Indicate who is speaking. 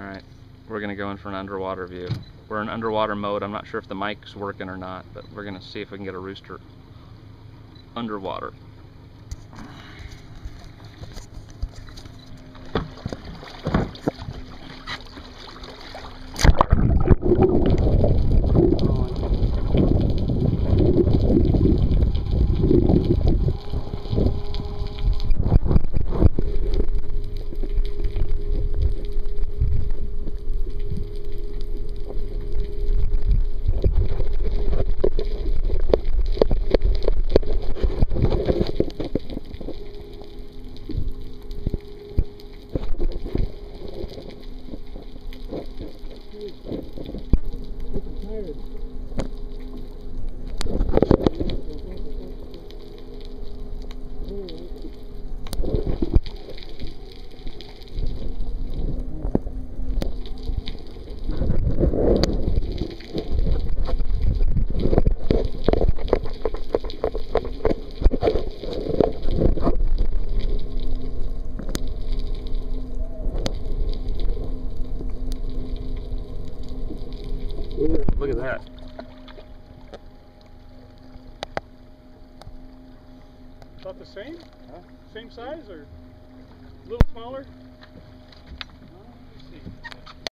Speaker 1: Alright, we're going to go in for an underwater view. We're in underwater mode. I'm not sure if the mic's working or not, but we're going to see if we can get a rooster underwater. Look at that.
Speaker 2: About the same?
Speaker 3: Huh?
Speaker 2: Same size or a little smaller?